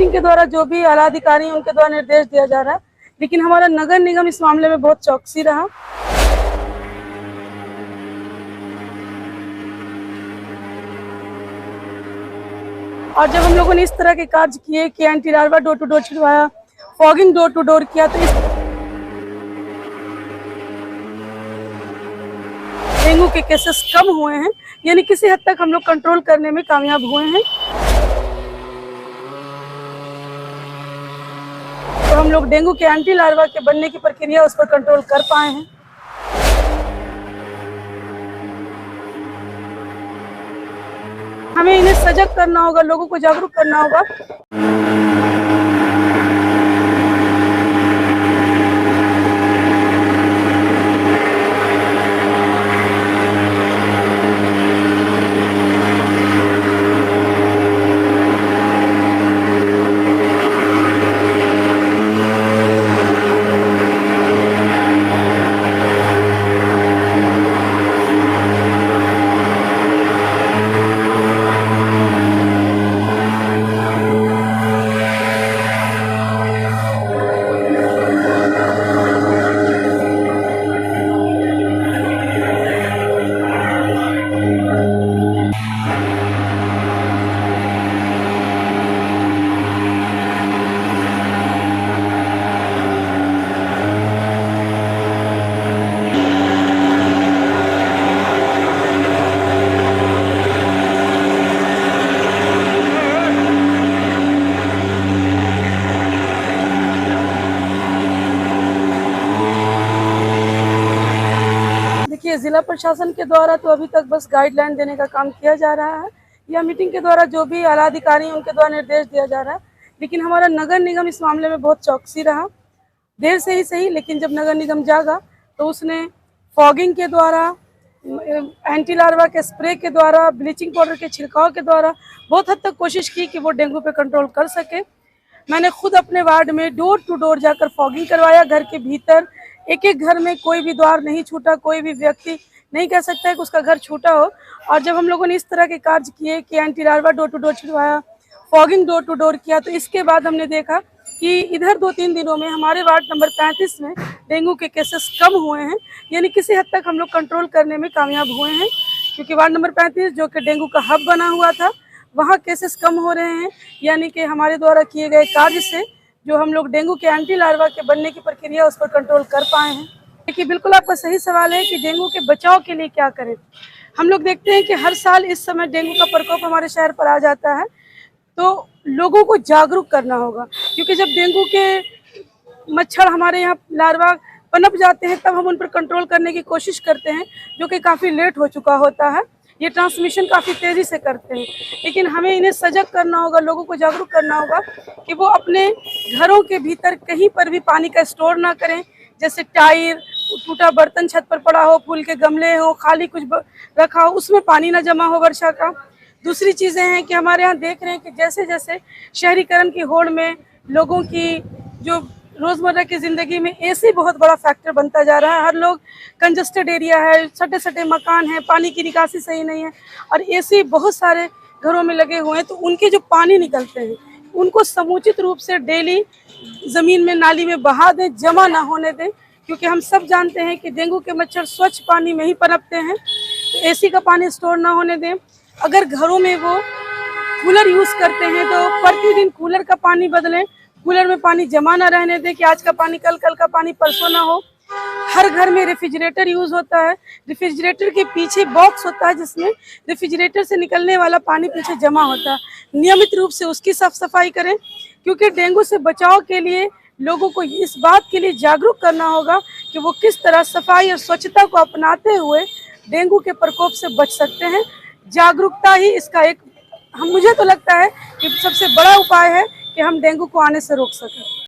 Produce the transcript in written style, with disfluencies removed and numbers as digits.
Meeting के द्वारा जो भी आला अधिकारी हैं उनके द्वारा निर्देश दिया जा रहा है, लेकिन हमारा नगर निगम इस मामले में बहुत चौकसी रहा। और जब हम लोगों ने इस तरह के कार्य किए कि anti larva door to door छिड़वाया, फॉगिंग डोर टू डोर किया, तो इस डेंगू के केसेस कम हुए हैं, यानी किसी हद तक हम लोग कंट्रोल करने में कामयाब हुए हैं। तो हम लोग डेंगू के एंटी लार्वा के बनने की प्रक्रिया उस पर कंट्रोल कर पाए हैं। हमें इन्हें सजग करना होगा, लोगों को जागरूक करना होगा। जिला प्रशासन के द्वारा तो अभी तक बस गाइडलाइन देने का काम किया जा रहा है, या मीटिंग के द्वारा जो भी आला अधिकारी हैं उनके द्वारा निर्देश दिया जा रहा है, लेकिन हमारा नगर निगम इस मामले में बहुत चौकसी रहा। देर से ही सही, लेकिन जब नगर निगम जागा तो उसने फॉगिंग के द्वारा, एंटी लार्वा के स्प्रे के द्वारा, ब्लीचिंग पाउडर के छिड़काव के द्वारा बहुत हद तक कोशिश की कि वो डेंगू पे कंट्रोल कर सके। मैंने खुद अपने वार्ड में डोर टू डोर जाकर फॉगिंग करवाया, घर के भीतर एक एक घर में कोई भी द्वार नहीं छूटा, कोई भी व्यक्ति नहीं कह सकता है कि उसका घर छूटा हो। और जब हम लोगों ने इस तरह के कार्य किए कि anti larva door to door छिड़वाया, फॉगिंग डोर टू डोर किया, तो इसके बाद हमने देखा कि इधर 2-3 दिनों में हमारे वार्ड नंबर 35 में डेंगू के केसेस कम हुए हैं, यानी किसी हद तक हम लोग कंट्रोल करने में कामयाब हुए हैं। क्योंकि वार्ड नंबर 35 जो कि डेंगू का हब बना हुआ था, वहाँ केसेस कम हो रहे हैं, यानी कि हमारे द्वारा किए गए कार्य से जो हम लोग डेंगू के एंटी लार्वा के बनने की प्रक्रिया उस पर कंट्रोल कर पाए हैं। देखिए, बिल्कुल आपका सही सवाल है कि डेंगू के बचाव के लिए क्या करें। हम लोग देखते हैं कि हर साल इस समय डेंगू का प्रकोप हमारे शहर पर आ जाता है, तो लोगों को जागरूक करना होगा। क्योंकि जब डेंगू के मच्छर हमारे यहाँ लार्वा पनप जाते हैं, तब हम उन पर कंट्रोल करने की कोशिश करते हैं, जो कि काफ़ी लेट हो चुका होता है। ये ट्रांसमिशन काफ़ी तेज़ी से करते हैं, लेकिन हमें इन्हें सजग करना होगा, लोगों को जागरूक करना होगा कि वो अपने घरों के भीतर कहीं पर भी पानी का स्टोर ना करें। जैसे टायर, टूटा बर्तन छत पर पड़ा हो, फूल के गमले हो, खाली कुछ रखा हो, उसमें पानी ना जमा हो वर्षा का। दूसरी चीज़ें हैं कि हमारे यहाँ देख रहे हैं कि जैसे जैसे शहरीकरण की होड़ में लोगों की जो रोज़मर्रा की ज़िंदगी में एसी बहुत बड़ा फैक्टर बनता जा रहा है। हर लोग, कंजस्टेड एरिया है, सटे सटे मकान हैं, पानी की निकासी सही नहीं है, और एसी बहुत सारे घरों में लगे हुए हैं, तो उनके जो पानी निकलते हैं उनको समुचित रूप से डेली ज़मीन में, नाली में बहा दें, जमा ना होने दें। क्योंकि हम सब जानते हैं कि डेंगू के मच्छर स्वच्छ पानी में ही पनपते हैं, तो एसी का पानी स्टोर ना होने दें। अगर घरों में वो कूलर यूज़ करते हैं तो प्रतिदिन कूलर का पानी बदलें, कूलर में पानी जमा ना रहने दें कि आज का पानी कल, कल का पानी परसों ना हो। हर घर में रेफ्रिजरेटर यूज़ होता है, रेफ्रिजरेटर के पीछे बॉक्स होता है जिसमें रेफ्रिजरेटर से निकलने वाला पानी पीछे जमा होता है, नियमित रूप से उसकी साफ सफाई करें। क्योंकि डेंगू से बचाव के लिए लोगों को इस बात के लिए जागरूक करना होगा कि वो किस तरह सफाई और स्वच्छता को अपनाते हुए डेंगू के प्रकोप से बच सकते हैं। जागरूकता ही इसका एक, मुझे तो लगता है कि सबसे बड़ा उपाय है कि हम डेंगू को आने से रोक सकें।